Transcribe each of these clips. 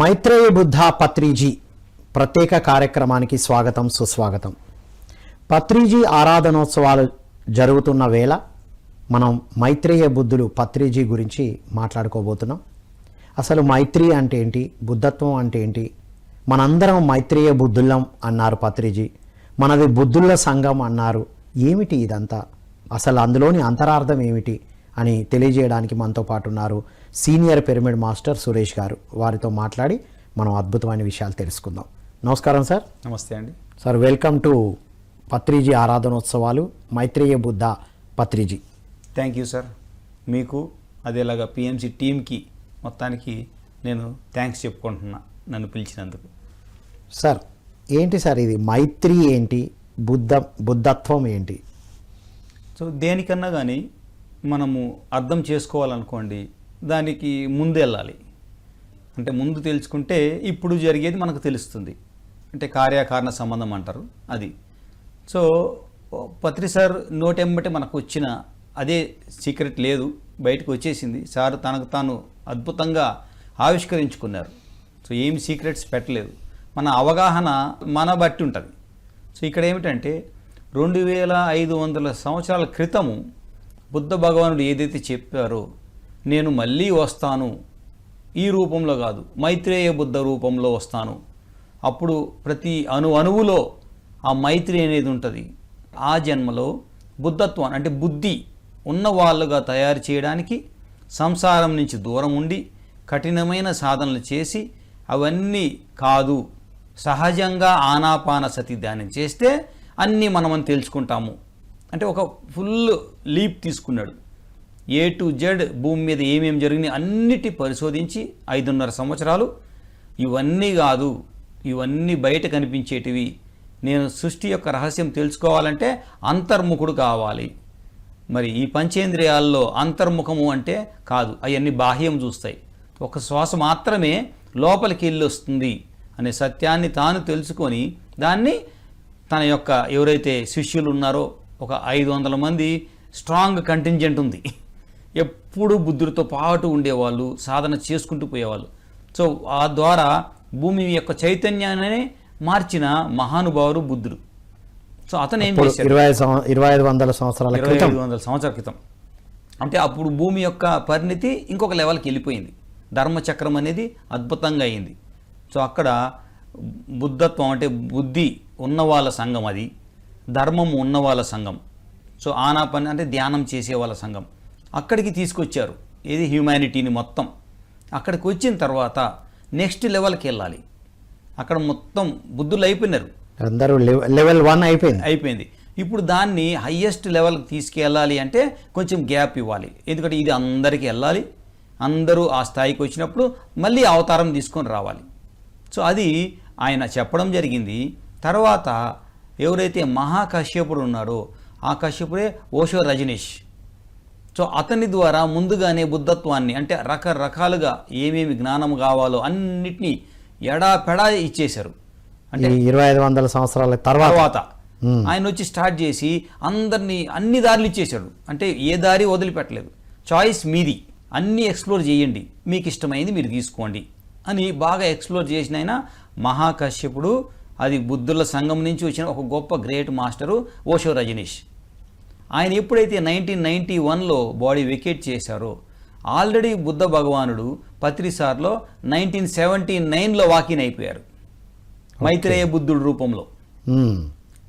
మైత్రేయ బుద్ధ పత్రిజీ ప్రత్యేక కార్యక్రమానికి స్వాగతం సుస్వాగతం. పత్రిజీ ఆరాధనోత్సవాలు జరుగుతున్న వేళ మనం మైత్రేయ బుద్ధులు పత్రిజీ గురించి మాట్లాడుకోబోతున్నాం. అసలు మైత్రి అంటే ఏంటి, బుద్ధత్వం అంటే ఏంటి? మనందరం మైత్రేయ బుద్ధులం అన్నారు పత్రిజీ, మనది బుద్ధుల సంఘం అన్నారు. ఏమిటి ఇదంతా, అసలు అందులోని అంతరార్థం ఏమిటి అని తెలియజేయడానికి మనతో పాటు ఉన్నారు సీనియర్ పిరమిడ్ మాస్టర్ సురేష్ గారు. వారితో మాట్లాడి మనం అద్భుతమైన విషయాలు తెలుసుకుందాం. నమస్కారం సార్. నమస్తే అండి సార్. వెల్కమ్ టు పత్రిజీ ఆరాధనోత్సవాలు Maitreya Buddha Patriji. Thank you sir. మీకు అదేలాగా పిఎంసి టీంకి మొత్తానికి నేను థ్యాంక్స్ చెప్పుకుంటున్నా నన్ను పిలిచినందుకు. సార్ ఏంటి సార్ ఇది మైత్రి ఏంటి, బుద్ధత్వం ఏంటి? సో దేనికన్నా కానీ మనము అర్థం చేసుకోవాలనుకోండి, దానికి ముందు వెళ్ళాలి. అంటే ముందు తెలుసుకుంటే ఇప్పుడు జరిగేది మనకు తెలుస్తుంది. అంటే కార్యకారణ సంబంధం అంటారు అది. సో పత్రి సార్ నోటెంబటి మనకు వచ్చిన అదే సీక్రెట్ లేదు, బయటకు వచ్చేసింది. సార్ తనకు తాను అద్భుతంగా ఆవిష్కరించుకున్నారు. సో ఏమి సీక్రెట్స్ పెట్టలేదు, మన అవగాహన మన బట్టి ఉంటుంది. సో ఇక్కడ ఏమిటంటే 2500 సంవత్సరాల క్రితము బుద్ధ భగవానుడు ఏదైతే చెప్పారో, నేను మళ్ళీ వస్తాను, ఈ రూపంలో కాదు మైత్రేయ బుద్ధ రూపంలో వస్తాను, అప్పుడు ప్రతి అణువులో ఆ మైత్రి అనేది ఉంటుంది. ఆ జన్మలో బుద్ధత్వం అంటే బుద్ధి ఉన్నవాళ్ళుగా తయారు చేయడానికి సంసారం నుంచి దూరం ఉండి కఠినమైన సాధనలు చేసి అవన్నీ కాదు, సహజంగా ఆనాపాన సతి ధ్యానం చేస్తే అన్నీ మనమని తెలుసుకుంటాము అంటే ఒక ఫుల్ లీప్ తీసుకున్నాడు. ఏ టు జెడ్ భూమి మీద ఏమేమి జరిగినాయి అన్నిటి పరిశోధించి 5.5 సంవత్సరాలు ఇవన్నీ కాదు, ఇవన్నీ బయట కనిపించేటివి, నేను సృష్టి యొక్క రహస్యం తెలుసుకోవాలంటే అంతర్ముఖుడు కావాలి. మరి ఈ పంచేంద్రియాల్లో అంతర్ముఖము అంటే కాదు, అవన్నీ బాహ్యం చూస్తాయి. ఒక శ్వాస మాత్రమే లోపలికి వెళ్ళి వస్తుంది అనే సత్యాన్ని తాను తెలుసుకొని దాన్ని తన యొక్క ఎవరైతే శిష్యులు ఉన్నారో ఒక 500 మంది స్ట్రాంగ్ కంటింజెంట్ ఉంది, ఎప్పుడు బుద్ధుడితో పాటు ఉండేవాళ్ళు, సాధన చేసుకుంటూ పోయేవాళ్ళు. సో ఆ ద్వారా భూమి యొక్క చైతన్యాన్ని మార్చిన మహానుభావుడు బుద్ధుడు. సో అతను ఏం చేశాడు 2500 సంవత్సరాల క్రితం. అంటే అప్పుడు భూమి యొక్క పరిణితి ఇంకొక లెవెల్కి వెళ్ళిపోయింది. ధర్మచక్రం అనేది అద్భుతంగా అయింది. సో అక్కడ బుద్ధత్వం అంటే బుద్ధి ఉన్నవాళ్ళ సంఘం, అది ధర్మము ఉన్నవాళ్ళ సంఘం. సో ఆనాపని అంటే ధ్యానం చేసే వాళ్ళ సంఘం అక్కడికి తీసుకొచ్చారు. ఇది హ్యూమానిటీని మొత్తం. అక్కడికి వచ్చిన తర్వాత నెక్స్ట్ లెవెల్కి వెళ్ళాలి. అక్కడ మొత్తం బుద్ధులు అయిపోయినారు, అందరూ లెవెల్ 1 అయిపోయింది. ఇప్పుడు దాన్ని హయ్యెస్ట్ లెవెల్కి తీసుకెళ్ళాలి అంటే కొంచెం గ్యాప్ ఇవ్వాలి. ఎందుకంటే ఇది అందరికీ వెళ్ళాలి, అందరూ ఆ స్థాయికి వచ్చినప్పుడు మళ్ళీ అవతారం తీసుకొని రావాలి. సో అది ఆయన చెప్పడం జరిగింది. తర్వాత ఎవరైతే మహాకశ్యపుడు ఉన్నారో ఆ కశ్యపుడే ఓషో రజనీష్. సో అతని ద్వారా ముందుగానే బుద్ధత్వాన్ని అంటే రకరకాలుగా ఏమేమి జ్ఞానం కావాలో అన్నిటినీ ఎడాపెడా ఇచ్చేశారు. అంటే 2500 సంవత్సరాల తర్వాత ఆయన వచ్చి స్టార్ట్ చేసి అందరినీ అన్ని దారులు ఇచ్చేశాడు. అంటే ఏ దారి వదిలిపెట్టలేదు. చాయిస్ మీది, అన్నీ ఎక్స్ప్లోర్ చేయండి, మీకు ఇష్టమైంది మీరు తీసుకోండి అని బాగా ఎక్స్ప్లోర్ చేసిన ఆయన మహాకశ్యపుడు. అది బుద్ధుల సంఘం నుంచి వచ్చిన ఒక గొప్ప గ్రేట్ మాస్టరు ఓషో రజనీష్. ఆయన ఎప్పుడైతే 1991లో బాడీ వెకేట్ చేశారో, ఆల్రెడీ బుద్ధ భగవానుడు పత్రిసార్లో 1979లో వాకిన్ అయిపోయారు మైత్రేయ బుద్ధుడు రూపంలో.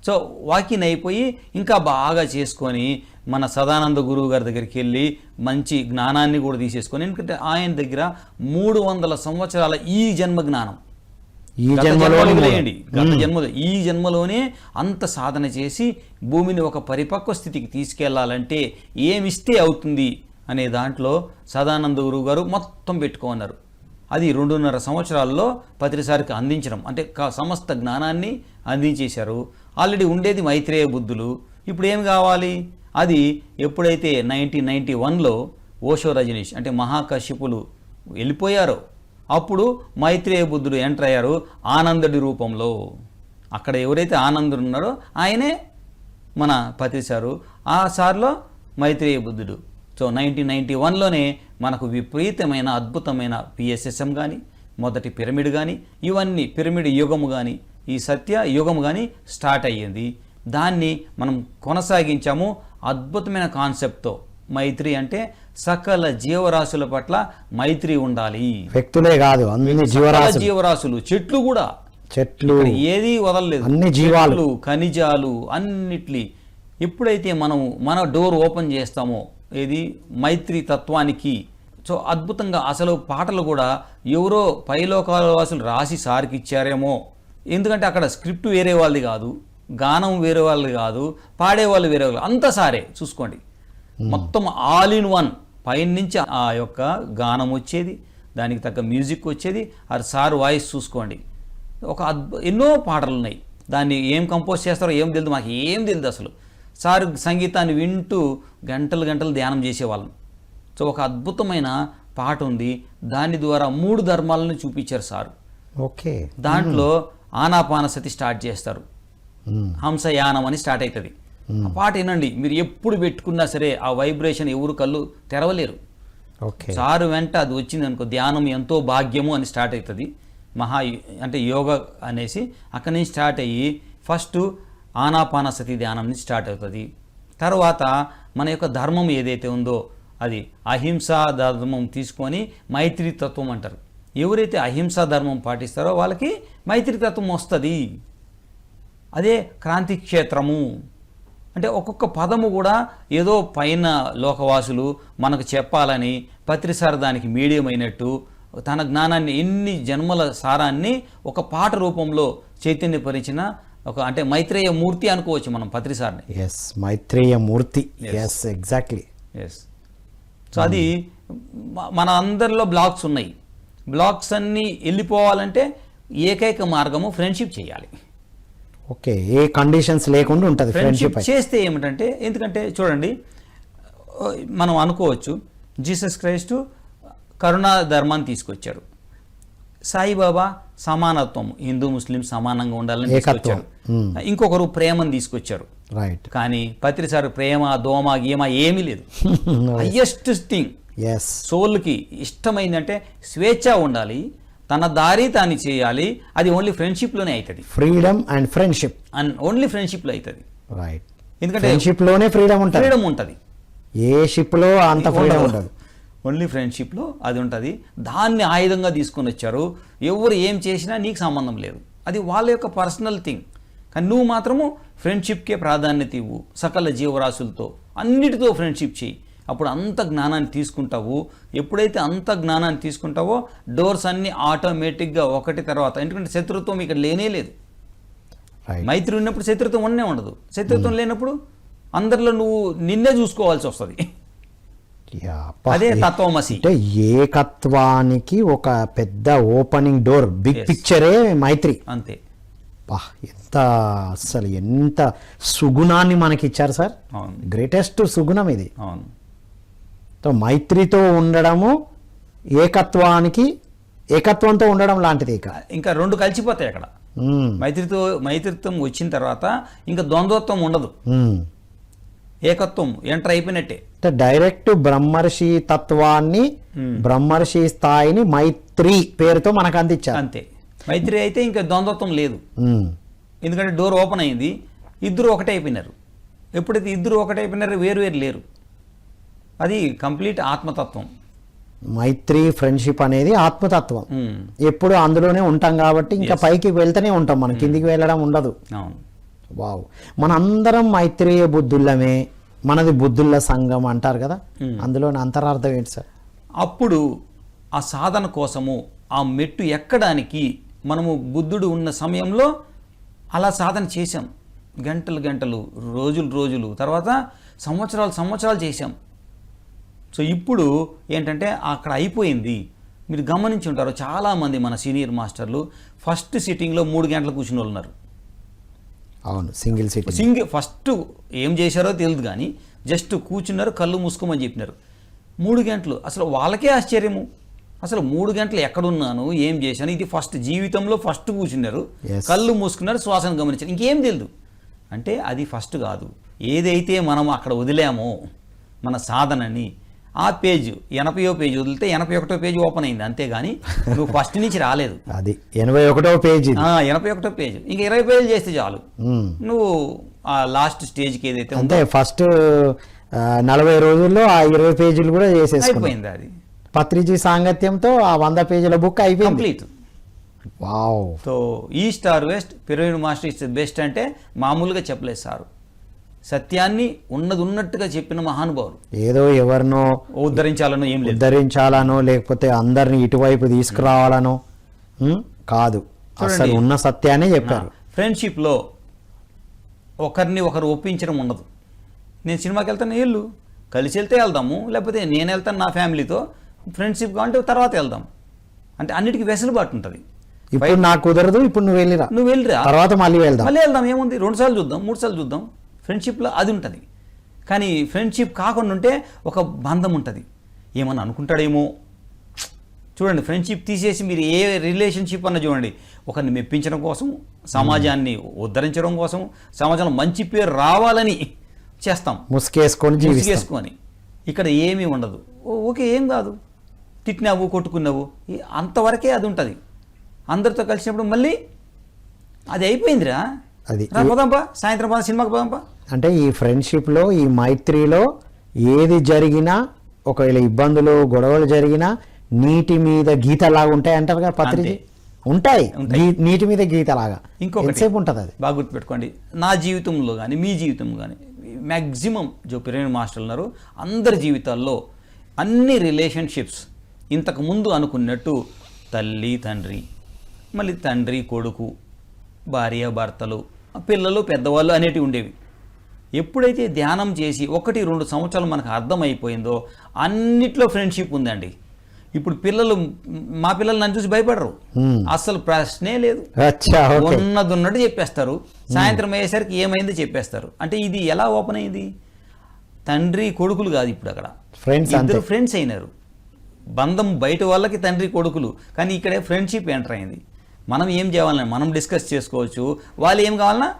సో వాకిన్ అయిపోయి ఇంకా బాగా చేసుకొని మన సదానంద గురువు గారి దగ్గరికి వెళ్ళి మంచి జ్ఞానాన్ని కూడా తీసేసుకొని, ఎందుకంటే ఆయన దగ్గర 300 సంవత్సరాల ఈ జన్మ జ్ఞానం, ఈ జన్మలోనే అంత సాధన చేసి భూమిని ఒక పరిపక్వ స్థితికి తీసుకెళ్లాలంటే ఏమిస్తే అవుతుంది అనే దాంట్లో సదానంద గురువు గారు మొత్తం పెట్టుకున్నారు. అది 2.5 సంవత్సరాల్లో పత్రిసారికి అందించడం అంటే సమస్త జ్ఞానాన్ని అందించేశారు. ఆల్రెడీ ఉండేది మైత్రేయ బుద్ధులు, ఇప్పుడు ఏం కావాలి? అది ఎప్పుడైతే 1991లో ఓషో రజనీష్ అంటే మహాకశ్యపులు వెళ్ళిపోయారో అప్పుడు మైత్రేయ బుద్ధుడు ఎంటర్ అయ్యారు ఆనందుడి రూపంలో. అక్కడ ఎవరైతే ఆనందుడు ఉన్నారో ఆయనే మన పత్రిసారు, ఆ సార్లో మైత్రేయ బుద్ధుడు. సో 1991లోనే మనకు విపరీతమైన అద్భుతమైన పిఎస్ఎస్ఎం కానీ మొదటి పిరమిడ్ కానీ ఇవన్నీ పిరమిడ్ యుగము కానీ ఈ సత్య యుగము కానీ స్టార్ట్ అయ్యింది. దాన్ని మనం కొనసాగించాము అద్భుతమైన కాన్సెప్ట్తో. మైత్రి అంటే సకల జీవరాశుల పట్ల మైత్రి ఉండాలి. వ్యక్తులే కాదు, అన్ని జీవరాశులు, చెట్లు కూడా, చెట్లు ఏది వదలలేదు, అన్ని జీవాలు, ఖనిజాలు అన్నిట్లి. ఎప్పుడైతే మన డోర్ ఓపెన్ చేస్తామో ఏది మైత్రి తత్వానికి, సో అద్భుతంగా అసలు పాటలు కూడా ఎవరో పైలోకాల వాసులు రాసి సార్కి ఇచ్చారేమో. ఎందుకంటే అక్కడ స్క్రిప్ట్ వేరే వాళ్ళది కాదు, గానం వేరే వాళ్ళది కాదు, పాడేవాళ్ళు వేరే వాళ్ళు, అంతా సారే. చూసుకోండి, మొత్తం ఆల్ ఇన్ వన్. పైన నుంచి ఆ యొక్క గానం వచ్చేది, దానికి తగ్గ మ్యూజిక్ వచ్చేది, అది సార్ వాయిస్ చూసుకోండి. ఒక ఎన్నో పాటలు ఉన్నాయి. దాన్ని ఏం కంపోజ్ చేస్తారో ఏం తెలియదు, మాకు ఏం తెలియదు అసలు. సార్ సంగీతాన్ని వింటూ గంటలు గంటలు ధ్యానం చేసేవాళ్ళం. సో ఒక అద్భుతమైన పాట ఉంది, దాని ద్వారా 3 ధర్మాలను చూపించారు సార్. ఓకే, దాంట్లో ఆనాపానసతి స్టార్ట్ చేస్తారు, హంసయానం అని స్టార్ట్ అవుతుంది. ఆ పాట వినండి, మీరు ఎప్పుడు పెట్టుకున్నా సరే ఆ వైబ్రేషన్ ఎవరు కళ్ళు తెరవలేరు. ఓకే, సారు వెంట అది వచ్చింది అనుకో, ధ్యానం ఎంతో భాగ్యము అని స్టార్ట్ అవుతుంది. అంటే యోగ అనేసి అక్కడి నుంచి స్టార్ట్ అయ్యి ఫస్ట్ ఆనాపానసతి ధ్యానం నుంచి స్టార్ట్ అవుతుంది. తర్వాత మన యొక్క ధర్మం ఏదైతే ఉందో అది అహింసా ధర్మం తీసుకొని మైత్రితత్వం అంటారు. ఎవరైతే అహింసా ధర్మం పాటిస్తారో వాళ్ళకి మైత్రితత్వం వస్తుంది. అదే క్రాంతి క్షేత్రము అంటే ఒక్కొక్క పదము కూడా ఏదో పైన లోకవాసులు మనకు చెప్పాలని పత్రిసార దానికి మీడియం అయినట్టు తన జ్ఞానాన్ని ఎన్ని జన్మల సారాన్ని ఒక పాట రూపంలో చైతన్యపరిచిన ఒక అంటే మైత్రేయ మూర్తి అనుకోవచ్చు మనం పత్రిసార్ని. Yes, Maitreya Murthy. Yes, exactly. Yes. So అది మన అందరిలో బ్లాక్స్ ఉన్నాయి. బ్లాక్స్ అన్నీ వెళ్ళిపోవాలంటే ఏకైక మార్గము ఫ్రెండ్షిప్ చేయాలి. ఓకే, ఏ కండిషన్స్ లేకుండా ఉంటుంది ఫ్రెండ్షిప్ చేస్తే ఏమిటంటే, ఎందుకంటే చూడండి మనం అనుకోవచ్చు జీసస్ క్రైస్ట్ కరుణా ధర్మాన్ని తీసుకొచ్చారు, సాయిబాబా సమానత్వం, హిందూ ముస్లిం సమానంగా ఉండాలని తీసుకొచ్చారు, ఇంకొకరు ప్రేమను తీసుకొచ్చారు. రైట్. కానీ పత్రిసారి ప్రేమ దోమ గీమ ఏమీ లేదు. హయ్యెస్ట్ థింగ్ సోల్కి ఇష్టమైందంటే స్వేచ్ఛ ఉండాలి, తన దారి తాను చేయాలి. అది ఓన్లీ ఫ్రెండ్షిప్లోనే అవుతుంది. Freedom and friendship and only ఫ్రెండ్షిప్లో అవుతుంది. రైట్. ఎందుకంటే ఫ్రెండ్షిప్లోనే ఫ్రీడమ్ ఉంటుంది. ఏ షిప్లో అంత ఫ్రీడమ్ ఉండదు. ఓన్లీ ఫ్రెండ్షిప్లో అది ఉంటుంది. దాన్ని ఆయుధంగా తీసుకొని వచ్చారు. ఎవరు ఏం చేసినా నీకు సంబంధం లేదు, అది వాళ్ళ యొక్క పర్సనల్ థింగ్. కానీ నువ్వు మాత్రము ఫ్రెండ్షిప్కే ప్రాధాన్యత ఇవ్వు. సకల జీవరాశులతో అన్నిటితో ఫ్రెండ్షిప్ చేయి. అప్పుడు అంత జ్ఞానాన్ని తీసుకుంటావు. ఎప్పుడైతే అంత జ్ఞానాన్ని తీసుకుంటావో డోర్స్ అన్నీ ఆటోమేటిక్గా ఒకటి తర్వాత, ఎందుకంటే శత్రుత్వం ఇక్కడ లేనే లేదు. మైత్రి ఉన్నప్పుడు శత్రుత్వం ఉండదు. శత్రుత్వం లేనప్పుడు అందరిలో నువ్వు నిన్నే చూసుకోవాల్సి వస్తుంది. అదే తత్వమసి. అంటే ఏకత్వానికి ఒక పెద్ద ఓపెనింగ్ డోర్, బిగ్ పిక్చరే మైత్రి. అంతే. ఎంత అసలు ఎంత సుగుణాన్ని మనకి ఇచ్చారు సార్. గ్రేటెస్ట్ సుగుణం ఇది. అవును. మైత్రితో ఉండడము ఏకత్వంతో ఉండడం లాంటిది. ఇంకా రెండు కలిసిపోతాయి అక్కడ. మైత్రిత్వం వచ్చిన తర్వాత ఇంకా ద్వంద్వత్వం ఉండదు, ఏకత్వం ఎంటర్ అయిపోయినట్టే. డైరెక్ట్ బ్రహ్మర్షి తత్వాన్ని, బ్రహ్మర్షి స్థాయిని మైత్రి పేరుతో మనకు అందించారు. అంతే. మైత్రి అయితే ఇంకా ద్వంద్వత్వం లేదు, ఎందుకంటే డోర్ ఓపెన్ అయింది, ఇద్దరు ఒకటే అయిపోయినారు. ఎప్పుడైతే ఇద్దరు ఒకటే అయిపోయినారు, వేరు లేరు. అది కంప్లీట్ ఆత్మతత్వం. మైత్రి ఫ్రెండ్షిప్ అనేది ఆత్మతత్వం. ఎప్పుడు అందులోనే ఉంటాం కాబట్టి ఇంకా పైకి వెళ్తూనే ఉంటాం, మనం కిందికి వెళ్ళడం ఉండదు. వావ్. మనందరం మైత్రేయ బుద్ధులమే, మనది బుద్ధుల సంఘం అంటారు కదా, అందులోని అంతరార్థం ఏంటి సార్? అప్పుడు ఆ సాధన కోసము ఆ మెట్టు ఎక్కడానికి మనము బుద్ధుడు ఉన్న సమయంలో అలా సాధన చేశాం. గంటలు రోజులు తర్వాత సంవత్సరాలు చేశాం. సో ఇప్పుడు ఏంటంటే అక్కడ అయిపోయింది. మీరు గమనించి ఉంటారు, చాలామంది మన సీనియర్ మాస్టర్లు ఫస్ట్ సిట్టింగ్లో 3 గంటలు కూర్చుని వాళ్ళు ఉన్నారు. అవును, సింగిల్ ఫస్ట్ ఏం చేశారో తెలియదు కానీ జస్ట్ కూర్చున్నారు, కళ్ళు మూసుకోమని చెప్పినారు. 3 గంటలు. అసలు వాళ్ళకే ఆశ్చర్యము, అసలు 3 గంటలు ఎక్కడున్నాను, ఏం చేశాను, ఇది ఫస్ట్ జీవితంలో ఫస్ట్ కూర్చున్నారు, కళ్ళు మూసుకున్నారు, శ్వాసను గమనించారు, ఇంకేం తెలియదు. అంటే అది ఫస్ట్ కాదు. ఏదైతే మనం అక్కడ వదిలామో మన సాధనని, ఆ పేజ్ 80వ పేజ్ వదిలితే 81వ పేజ్ ఓపెన్ అయింది, అంతేగాని నువ్వు ఫస్ట్ నుంచి రాలేదు. అది 81వ పేజీ. 81వ పేజ్ ఇంకా 20 పేజీలు చేస్తే చాలు, నువ్వు ఆ లాస్ట్ స్టేజ్కి ఏదైతే అంటే ఫస్ట్ 40 రోజుల్లో ఆ 20 పేజీలు కూడా చేసేసుకున్నాం. అయిపోయింది. అది పత్రిజీ సాంగత్యంతో ఆ 100 పేజీల బుక్ అయిపోయింది, complete. Wow. So east or west, pyramid master is best అంటే మామూలుగా చెప్పలేదు సారు. సత్యాన్ని ఉన్నది ఉన్నట్టుగా చెప్పిన మహానుభావులు. ఏదో ఎవరినో ఉద్ధరించాలనో ఏం లేదు, ఉద్ధరించాలనో లేకపోతే అందరిని ఇటువైపు తీసుకురావాలనో కాదు, అసలు ఉన్న సత్యాన్ని చెప్పారు. ఫ్రెండ్షిప్లో ఒకరిని ఒకరు ఒప్పించడం ఉండదు. నేను సినిమాకి వెళ్తాను, వెళ్ళు, కలిసి వెళ్తే వెళ్దాము, లేకపోతే నేను వెళ్తాను నా ఫ్యామిలీతో, ఫ్రెండ్షిప్ కావాలంటే తర్వాత వెళ్దాం అంటే అన్నిటికీ వెసులుబాటు ఉంటుంది. ఇప్పుడు నాకు కుదరదు, ఇప్పుడు నువ్వు వెళ్ళిరా, తర్వాత మళ్ళీ వెళ్దాం, ఏముంది, 2 సార్లు చూద్దాం, 3 సార్లు చూద్దాం. ఫ్రెండ్షిప్లో అది ఉంటుంది. కానీ ఫ్రెండ్షిప్ కాకుండా ఉంటే ఒక బంధం ఉంటుంది. ఏమన్నా అనుకుంటాడేమో, చూడండి, ఫ్రెండ్షిప్ తీసేసి మీరు ఏ రిలేషన్షిప్ అన్న చూడండి, ఒకరిని మెప్పించడం కోసం, సమాజాన్ని ఉద్ధరించడం కోసం, సమాజంలో మంచి పేరు రావాలని చేస్తాం, ముసుగేసుకొని. ఇక్కడ ఏమీ ఉండదు. ఓకే, ఏం కాదు, తిట్టినావు, కొట్టుకున్నావు, అంతవరకే అది ఉంటుంది. అందరితో కలిసినప్పుడు మళ్ళీ అది అయిపోయిందిరా, అది పోదాంపా, సాయంత్రం పోదాం, సినిమాకి పోదాంపా. అంటే ఈ ఫ్రెండ్షిప్లో, ఈ మైత్రిలో ఏది జరిగినా, ఒకవేళ ఇబ్బందులు గొడవలు జరిగినా నీటి మీద గీతలాగా ఉంటాయి అంటారు కదా పత్రిజీ. ఉంటాయి, నీటి మీద గీతలాగా. ఇంకొకటి ఉంటుంది, అది బాగా గుర్తుపెట్టుకోండి. నా జీవితంలో కానీ మీ జీవితంలో కానీ మ్యాక్సిమం పిరమిడ్ మాస్టర్లు ఉన్నారు, అందరి జీవితాల్లో అన్ని రిలేషన్షిప్స్ ఇంతకుముందు అనుకున్నట్టు తల్లి తండ్రి, మళ్ళీ తండ్రి కొడుకు, భార్య భర్తలు, పిల్లలు పెద్దవాళ్ళు అనేటివి ఉండేవి. ఎప్పుడైతే ధ్యానం చేసి 1-2 సంవత్సరాలు మనకు అర్థమైపోయిందో అన్నిట్లో ఫ్రెండ్షిప్ ఉందండి. ఇప్పుడు పిల్లలు, మా పిల్లలు నన్ను చూసి భయపడరు, అసలు ప్రశ్నే లేదు, ఉన్నదున్నట్టు చెప్పేస్తారు. సాయంత్రం అయ్యేసరికి ఏమైందో చెప్పేస్తారు. అంటే ఇది ఎలా ఓపెన్ అయింది? తండ్రి కొడుకులు కాదు, ఇప్పుడు అక్కడ ఇద్దరు ఫ్రెండ్స్ అయినారు. బంధం బయట వాళ్ళకి తండ్రి కొడుకులు, కానీ ఇక్కడే ఫ్రెండ్షిప్ ఎంటర్ అయింది. మనం ఏం చేయాలన్నా మనం డిస్కస్ చేసుకోవచ్చు, వాళ్ళు ఏం కావాలన్నా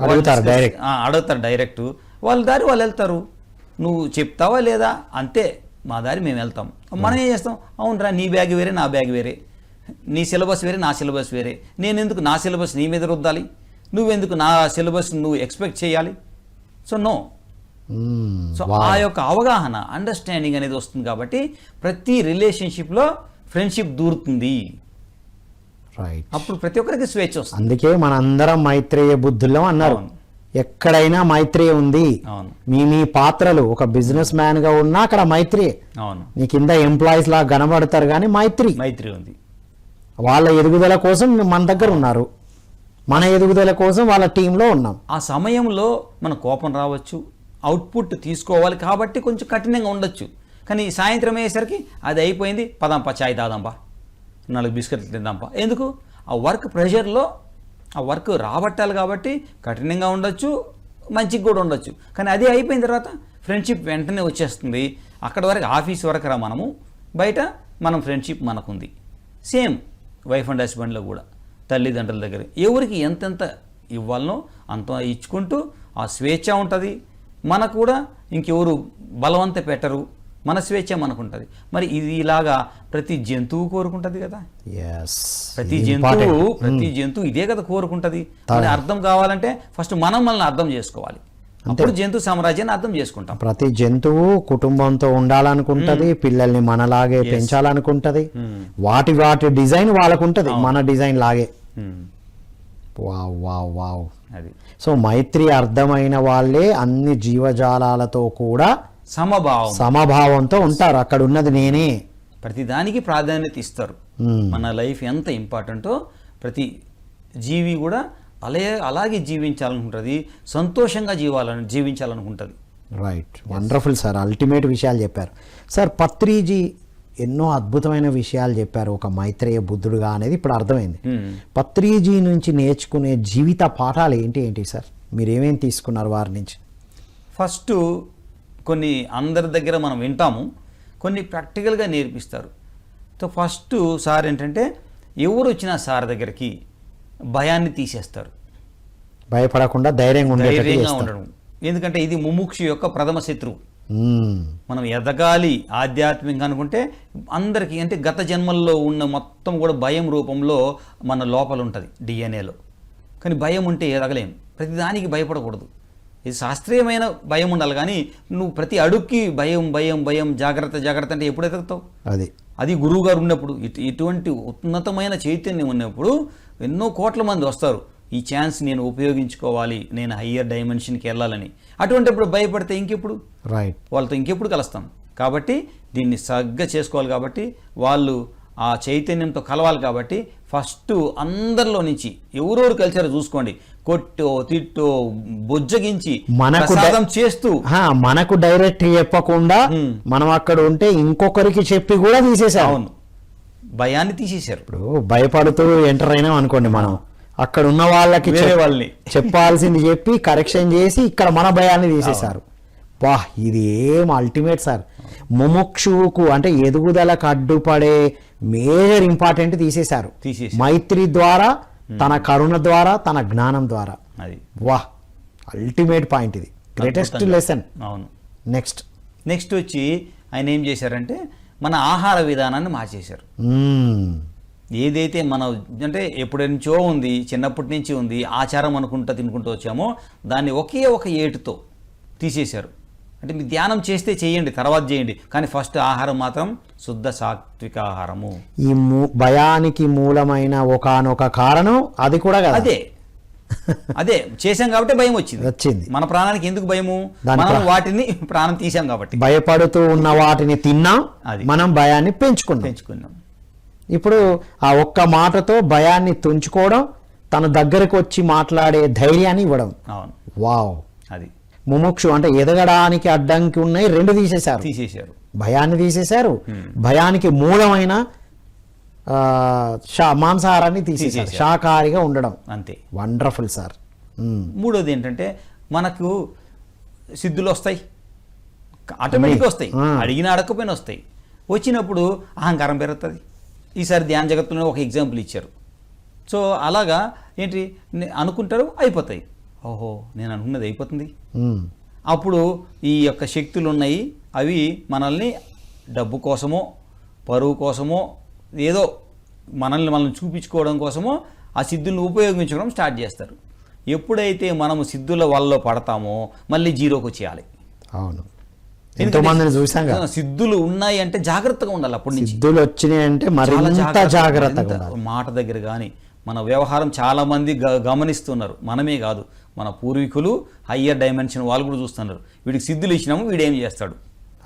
అడుగుతారు డైరెక్ట్, వాళ్ళ దారి వాళ్ళు వెళ్తారు. నువ్వు చెప్తావా లేదా, అంతే, మా దారి మేము వెళ్తాం. మనం ఏం చేస్తాం, అవునరా, నీ బ్యాగ్ వేరే నా బ్యాగ్ వేరే, నీ సిలబస్ వేరే నా సిలబస్ వేరే, నేను ఎందుకు నా సిలబస్ నీ మీద రుద్దాలి, నువ్వెందుకు నా సిలబస్ నువ్వు ఎక్స్పెక్ట్ చేయాలి. So no. సో ఆ యొక్క అవగాహన, అండర్స్టాండింగ్ అనేది వస్తుంది. కాబట్టి ప్రతి రిలేషన్షిప్లో ఫ్రెండ్షిప్ దూరుతుంది, అప్పుడు ప్రతి ఒక్కరికి స్వేచ్ఛ వస్తుంది. అందుకే మనందరం మైత్రేయ బుద్ధుల్లో అన్నారు, ఎక్కడైనా మైత్రేయ ఉంది. మీ పాత్రలు ఒక బిజినెస్ మ్యాన్ గా ఉన్నా అక్కడ మైత్రేయ, నీ కింద ఎంప్లాయీస్ లాగా కనబడతారు, కానీ మైత్రి ఉంది. వాళ్ళ ఎదుగుదల కోసం మన దగ్గర ఉన్నారు, మన ఎదుగుదల కోసం వాళ్ళ టీంలో ఉన్నాం. ఆ సమయంలో మన కోపం రావచ్చు, అవుట్పుట్ తీసుకోవాలి కాబట్టి కొంచెం కఠినంగా ఉండొచ్చు. కానీ సాయంత్రం అయ్యేసరికి అది అయిపోయింది, పదాంపా, చాయ్ తాదాంపా, 4 బిస్కెట్లు తిందాంపా. ఎందుకు? ఆ వర్క్ ప్రెషర్లో ఆ వర్క్ రాబట్టాలి కాబట్టి కఠినంగా ఉండొచ్చు, మంచిగా కూడా ఉండొచ్చు. కానీ అది అయిపోయిన తర్వాత ఫ్రెండ్షిప్ వెంటనే వచ్చేస్తుంది. అక్కడ వరకు ఆఫీస్ వరకు రా మనము, బయట మనం ఫ్రెండ్షిప్ మనకుంది. సేమ్ వైఫ్ అండ్ హస్బెండ్లో కూడా తల్లిదండ్రుల దగ్గర ఎవరికి ఎంతెంత ఇవ్వాలనో అంత ఇచ్చుకుంటూ ఆ స్వేచ్ఛ ఉంటుంది. మనకు కూడా ఇంకెవరు బలవంత పెట్టరు, మన స్వేచ్ఛ మనకు ఉంటుంది. మరి ఇది ఇలాగా ప్రతి జంతువు కోరుకుంటుంది కదా, ప్రతి జంతువు ఇదే కదా కోరుకుంటుంది. అర్థం కావాలంటే ఫస్ట్ మనల్ని అర్థం చేసుకోవాలి, అప్పుడు జంతు సామ్రాజ్యాన్ని అర్థం చేసుకుంటాం. ప్రతి జంతువు కుటుంబంతో ఉండాలనుకుంటది, పిల్లల్ని మనలాగే పెంచాలనుకుంటది, వాటి డిజైన్ వాళ్ళకుంటది, మన డిజైన్ లాగే. Wow wow wow. అది సో మైత్రి అర్థమైన వాళ్ళే అన్ని జీవజాలాలతో కూడా సమభావంతో ఉంటారు. అక్కడ ఉన్నది నేనే, ప్రతిదానికి ప్రాధాన్యత ఇస్తారు. మన లైఫ్ ఎంత ఇంపార్టెంటో ప్రతి జీవి కూడా అలాగే జీవించాలనుకుంటుంది, సంతోషంగా జీవించాలనుకుంటుంది. రైట్, వండర్ఫుల్ సార్, అల్టిమేట్ విషయాలు చెప్పారు సార్. పత్రిజీ ఎన్నో అద్భుతమైన విషయాలు చెప్పారు ఒక మైత్రేయ బుద్ధుడుగా అనేది ఇప్పుడు అర్థమైంది. పత్రిజీ నుంచి నేర్చుకునే జీవిత పాఠాలు ఏంటి సార్? మీరు ఏమేమి తీసుకున్నారు వారి నుంచి? ఫస్ట్ కొన్ని అందరి దగ్గర మనం వింటాము, కొన్ని ప్రాక్టికల్గా నేర్పిస్తారు. సో ఫస్ట్ సార్ ఏంటంటే ఎవరు వచ్చినా సార్ దగ్గరికి భయాన్ని తీసేస్తారు, భయపడకుండా ధైర్యంగా ఉండడం. ఎందుకంటే ఇది ముముక్షు యొక్క ప్రథమ శత్రువు. మనం ఎదగాలి ఆధ్యాత్మికంగా అనుకుంటే అందరికీ, అంటే గత జన్మల్లో ఉన్న మొత్తం కూడా భయం రూపంలో మన లోపల ఉంటుంది డిఎన్ఏలో. కానీ భయం ఉంటే ఎదగలేం. ప్రతిదానికి భయపడకూడదు. ఇది శాస్త్రీయమైన భయం ఉండాలి. కానీ నువ్వు ప్రతి అడుగుకి భయం భయం భయం జాగ్రత్త జాగ్రత్త అంటే ఎప్పుడు ఎదుగుతావు? అది గురువు గారు ఉన్నప్పుడు, ఇటువంటి ఉన్నతమైన చైతన్యం ఉన్నప్పుడు ఎన్నో కోట్ల మంది వస్తారు. ఈ ఛాన్స్ నేను ఉపయోగించుకోవాలి, నేను హయ్యర్ డైమెన్షన్కి వెళ్ళాలని. అటువంటిప్పుడు భయపడితే ఇంకెప్పుడు వాళ్ళతో ఇంకెప్పుడు కలుస్తాం? కాబట్టి దీన్ని సగ్గా చేసుకోవాలి. కాబట్టి వాళ్ళు ఆ చైతన్యంతో కలవాలి. కాబట్టి ఫస్ట్ అందరిలో నుంచి ఎవరెవరు కలిసారో చూసుకోండి. కొట్టో తిట్టో బొజ్జగించి ప్రసాదం చేస్తూ మనకు డైరెక్ట్ చెప్పకుండా మనం అక్కడ ఉంటే ఇంకొకరికి చెప్పి కూడా తీసేశారు. అవును, భయాన్ని తీసేశారు. ఇప్పుడు భయపడుతూ ఎంటర్ అయినాం అనుకోండి, మనం అక్కడ ఉన్న వాళ్ళకి వేరే వాళ్ళని చెప్పాల్సింది చెప్పి కరెక్షన్ చేసి ఇక్కడ మన భయాన్ని తీసేశారు. వా, ఇది ఏం అల్టిమేట్ సార్. ముముక్షువుకు అంటే ఎదుగుదలకు అడ్డుపడే మేజర్ ఇంపార్టెంట్ తీసేశారు. మైత్రి ద్వారా, తన కరుణ ద్వారా, తన జ్ఞానం ద్వారా. అది వా, అల్టిమేట్ పాయింట్. ఇది గ్రేటెస్ట్ లెసన్. అవును. నెక్స్ట్ వచ్చి ఆయన ఏం చేశారంటే మన ఆహార విధానాన్ని మార్చేశారు. ఏదైతే మన అంటే ఎప్పటి నుంచో ఉంది, చిన్నప్పటి నుంచి ఉంది, ఆచారం అనుకుంటా తినుకుంటూ వచ్చామో దాన్ని ఒకే ఒక ఏటుతో తీసేశారు. అంటే మీరు ధ్యానం చేస్తే చేయండి, తర్వాత చేయండి, కానీ ఫస్ట్ ఆహారం మాత్రం శుద్ధ సాత్విక ఆహారము. ఈ భయానికి మూలమైన ఒకానొక కారణం అది కూడా కదా. అదే చేశాం కాబట్టి భయం వచ్చింది. మన ప్రాణానికి ఎందుకు భయము? మనం వాటిని ప్రాణం తీసాం కాబట్టి. భయపడుతూ ఉన్న వాటిని తిన్నాం, మనం భయాన్ని పెంచుకున్నాం. ఇప్పుడు ఆ ఒక్క మాటతో భయాన్ని తుంచుకోవడం, తన దగ్గరకు వచ్చి మాట్లాడే ధైర్యాన్ని ఇవ్వడం. అవును, వావ్. అది ముముక్షు అంటే ఎదగడానికి అడ్డంకి ఉన్నాయి, రెండు తీసేశారు. భయాన్ని తీసేశారు, భయానికి మూలమైన మాంసాహారాన్ని తీసేశారు. శాకాహారిగా ఉండడం. అంతే. Wonderful sir. మూడోది ఏంటంటే మనకు సిద్ధులు వస్తాయి, ఆటోమేటిక్గా వస్తాయి, అడిగిన అడగకపోయినా వస్తాయి. వచ్చినప్పుడు అహంకారం పెరుగుతుంది. ఈసారి ధ్యాన జగత్తులో ఒక ఎగ్జాంపుల్ ఇచ్చారు. సో అలాగా ఏంటి అనుకుంటారు, అయిపోతాయి. ఓహో, నేను అనుకున్నది అయిపోతుంది. అప్పుడు ఈ యొక్క శక్తులు ఉన్నాయి, అవి మనల్ని డబ్బు కోసమో పరువు కోసమో ఏదో మనల్ని చూపించుకోవడం కోసమో ఆ సిద్ధులను ఉపయోగించడం స్టార్ట్ చేస్తారు. ఎప్పుడైతే మనము సిద్ధుల వల్ల పడతామో మళ్ళీ జీరోకి వచ్చేయాలి. అవును, ఎంతోమందిని చూసాం కదా. సిద్ధులు ఉన్నాయి అంటే జాగ్రత్తగా ఉండాలి. అప్పటి నుంచి సిద్ధులు వచ్చినాయి అంటే మరింత జాగ్రత్తగా మాట దగ్గర కానీ మన వ్యవహారం చాలా మంది గమనిస్తున్నారు. మనమే కాదు, మన పూర్వీకులు హయ్యర్ డైమెన్షన్ వాళ్ళు కూడా చూస్తున్నారు. వీడికి సిద్ధులు ఇచ్చినాము, వీడేం చేస్తాడు,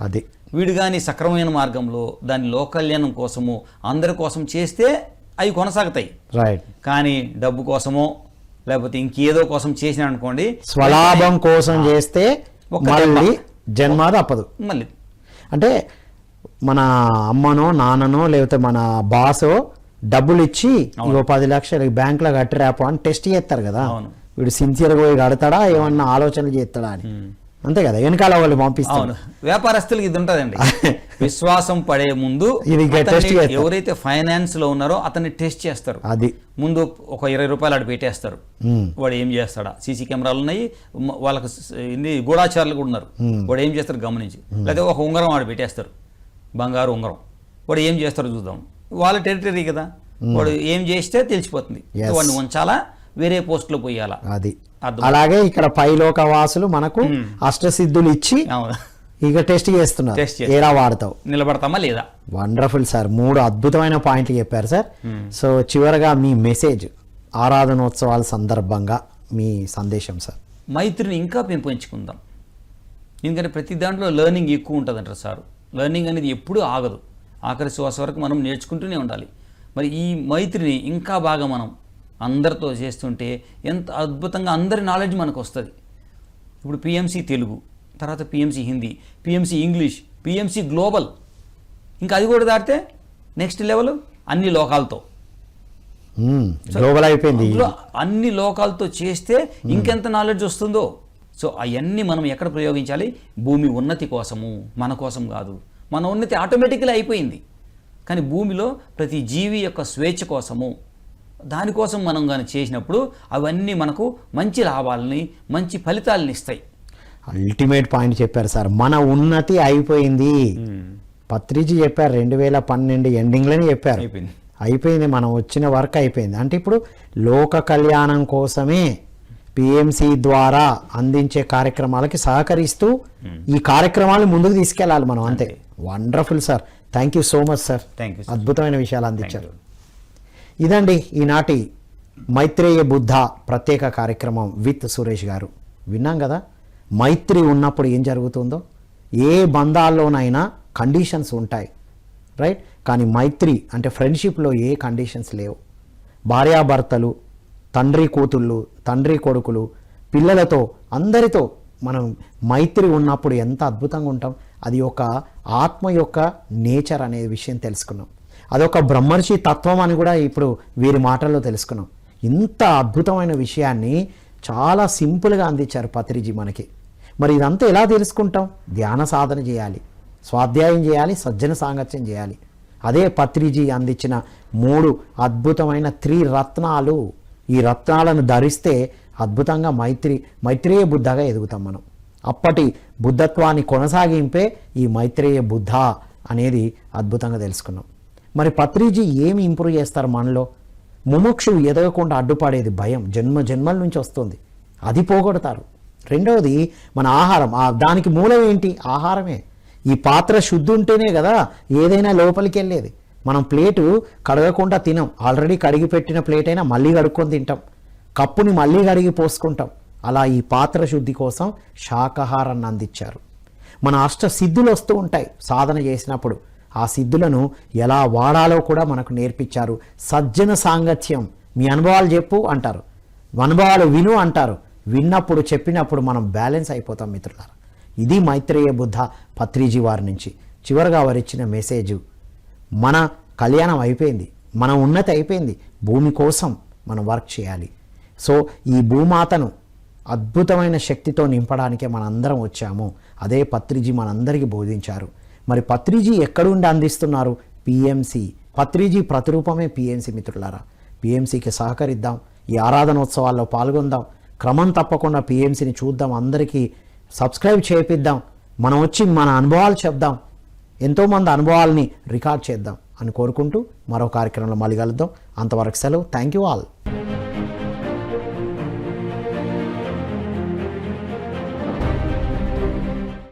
అది వీడు కానీ సక్రమమైన మార్గంలో దాని లోకల్యాణం కోసము అందరి కోసం చేస్తే అవి కొనసాగుతాయి. రైట్. కానీ డబ్బు కోసమో లేకపోతే ఇంకేదో కోసం చేసినా అనుకోండి, స్వలాభం కోసం చేస్తే మళ్ళీ జన్మ తప్పదు. మళ్ళీ అంటే మన అమ్మనో నాన్ననో లేకపోతే మన బాసో డబ్బులు ఇచ్చి ఇగో 10 లక్షలు బ్యాంకులో కట్టిరాపో అని టెస్ట్ చేస్తారు కదా. వీడు సిన్సియర్గా పోయి కడతాడా, ఏమన్నా ఆలోచనలు చేస్తాడా అని. అంతే కదా, వెనకాల వాళ్ళు పంపిస్తారు. వ్యాపారస్తులకి ఇది ఉంటుందండి. విశ్వాసం పడే ముందు ఎవరైతే ఫైనాన్స్ లో ఉన్నారో అతన్ని టెస్ట్ చేస్తారు. అది ముందు ఒక 20 రూపాయలు అటు పెట్టేస్తారు. వాడు ఏం చేస్తాడా, సీసీ కెమెరాలు ఉన్నాయి, వాళ్ళకి గూఢాచారులు కూడా ఉన్నారు. వాడు ఏం చేస్తారు గమనించి, లేదా ఒక ఉంగరం వాడు పెట్టేస్తారు, బంగారు ఉంగరం. వాడు ఏం చేస్తారో చూద్దాం. వాళ్ళ టెరిటరీ కదా, వాడు ఏం చేస్తే తెలిసిపోతుంది. వాడిని ఉంచాలా, వేరే పోస్ట్లో పోయాలా. అది అలాగే ఇక్కడ పైలోక వాసులు మనకు అష్టసిద్ధులు ఇచ్చి ఇక టెస్ట్ చేస్తున్నారు, ఎలా వాడతావు, నిలబడతామా లేదా. వండర్ఫుల్ సార్, 3 అద్భుతమైన పాయింట్లు చెప్పారు సార్. సో చివరగా మీ మెసేజ్, ఆరాధనోత్సవాల సందర్భంగా మీ సందేశం సార్. మైత్రిని ఇంకా పెంపొంచుకుందాం. ఎందుకంటే ప్రతి దాంట్లో లెర్నింగ్ ఎక్కువ ఉంటుందంటారు సార్. లెర్నింగ్ అనేది ఎప్పుడూ ఆగదు, ఆఖరి శ్వాస వరకు మనం నేర్చుకుంటూనే ఉండాలి. మరి ఈ మైత్రిని ఇంకా బాగా మనం అందరితో చేస్తుంటే ఎంత అద్భుతంగా అందరి నాలెడ్జ్ మనకు వస్తుంది. ఇప్పుడు పిఎంసి తెలుగు, తర్వాత PMC Hindi, PMC English, PMC global, ఇంకా అది కూడా దాటితే నెక్స్ట్ లెవెల్ అన్ని లోకాలతో గ్లోబల్ అయిపోయింది. అన్ని లోకాలతో చేస్తే ఇంకెంత నాలెడ్జ్ వస్తుందో. సో అవన్నీ మనం ఎక్కడ ప్రయోగించాలి? భూమి ఉన్నతి కోసము, మన కోసం కాదు. మన ఉన్నతి ఆటోమేటిక్గా అయిపోయింది, కానీ భూమిలో ప్రతి జీవి యొక్క స్వేచ్ఛ కోసము, దానికోసం మనం కానీ చేసినప్పుడు అవన్నీ మనకు మంచి లాభాలని, మంచి ఫలితాలని ఇస్తాయి. అల్టిమేట్ పాయింట్ చెప్పారు సార్. మన ఉన్నతి అయిపోయింది. పత్రిజీ చెప్పారు 2012 ఎండింగ్లోనే చెప్పారు, అయిపోయింది, మనం వచ్చిన వర్క్ అయిపోయింది. అంటే ఇప్పుడు లోక కళ్యాణం కోసమే పిఎంసి ద్వారా అందించే కార్యక్రమాలకి సహకరిస్తూ ఈ కార్యక్రమాలను ముందుకు తీసుకెళ్ళాలి మనం, అంతే. Wonderful sir, thank you so much sir, అద్భుతమైన విషయాలు అందించారు. ఇదండి ఈనాటి మైత్రేయ బుద్ధ ప్రత్యేక కార్యక్రమం విత్ సురేష్ గారు. విన్నాం కదా, మైత్రి ఉన్నప్పుడు ఏం జరుగుతుందో. ఏ బంధాల్లోనైనా కండిషన్స్ ఉంటాయి, రైట్, కానీ మైత్రి అంటే ఫ్రెండ్షిప్లో ఏ కండిషన్స్ లేవు. భార్యాభర్తలు, తండ్రి కూతుళ్ళు, తండ్రి కొడుకులు, పిల్లలతో, అందరితో మనం మైత్రి ఉన్నప్పుడు ఎంత అద్భుతంగా ఉంటాం. అది ఒక ఆత్మ యొక్క నేచర్ అనే విషయం తెలుసుకున్నాం. అదొక బ్రహ్మర్షి తత్వం అని కూడా ఇప్పుడు వీరి మాటల్లో తెలుసుకున్నాం. ఇంత అద్భుతమైన విషయాన్ని చాలా సింపుల్గా అందించారు పత్రిజీ మనకి. మరి ఇదంతా ఎలా తెలుసుకుంటాం? ధ్యాన సాధన చేయాలి, స్వాధ్యాయం చేయాలి, సజ్జన సాంగత్యం చేయాలి. అదే పత్రిజీ అందించిన 3 అద్భుతమైన రత్నాలు. ఈ రత్నాలను ధరిస్తే అద్భుతంగా మైత్రేయ బుద్ధగా ఎదుగుతాం మనం. అప్పటి బుద్ధత్వాన్ని కొనసాగింపే ఈ మైత్రేయ బుద్ధ అనేది అద్భుతంగా తెలుసుకున్నాం. మరి పత్రిజీ ఏమి ఇంప్రూవ్ చేస్తారు మనలో? ముముక్షువు ఎదగకుండా అడ్డుపడేది భయం, జన్మల నుంచి వస్తుంది, అది పోగొడతారు. రెండవది మన ఆహారం, దానికి మూలం ఏంటి? ఆహారమే. ఈ పాత్ర శుద్ధి ఉంటేనే కదా ఏదైనా లోపలికి వెళ్ళేది. మనం ప్లేటు కడగకుండా తినం, ఆల్రెడీ కడిగి పెట్టిన ప్లేట్ అయినా మళ్ళీ కడుక్కొని తింటాం, కప్పుని మళ్ళీ కడిగి పోసుకుంటాం. అలా ఈ పాత్ర శుద్ధి కోసం శాకాహారాన్ని అందించారు. మన అష్ట సిద్ధులు వస్తూ ఉంటాయి సాధన చేసినప్పుడు, ఆ సిద్ధులను ఎలా వాడాలో కూడా మనకు నేర్పించారు. సజ్జన సాంగత్యం, మీ అనుభవాలు చెప్పు అంటారు, అనుభవాలు విను అంటారు. విన్నప్పుడు చెప్పినప్పుడు మనం బ్యాలెన్స్ అయిపోతాం మిత్రులారా. ఇది మైత్రేయ బుద్ధ పత్రిజీ వారి నుంచి. చివరిగా వారు ఇచ్చిన మెసేజ్, మన కళ్యాణం అయిపోయింది, మన ఉన్నతి అయిపోయింది, భూమి కోసం మనం వర్క్ చేయాలి. సో ఈ భూమాతను అద్భుతమైన శక్తితో నింపడానికే మనందరం వచ్చాము. అదే పత్రిజీ మనందరికీ బోధించారు. మరి పత్రిజీ ఎక్కడుండి అందిస్తున్నారు? పిఎంసి. పత్రిజీ ప్రతిరూపమే పిఎంసి మిత్రులారా. పిఎంసికి సహకరిద్దాం, ఈ ఆరాధనోత్సవాల్లో పాల్గొందాం, క్రమం తప్పకుండా పిఎంసిని చూద్దాం, అందరికీ సబ్స్క్రైబ్ చేపిద్దాం, మనం వచ్చి మన అనుభవాలు చెప్దాం, ఎంతోమంది అనుభవాలని రికార్డ్ చేద్దాం అని కోరుకుంటూ మరో కార్యక్రమంలో మళ్ళీ కలుద్దాం. అంతవరకు సెలవు. Thank you all.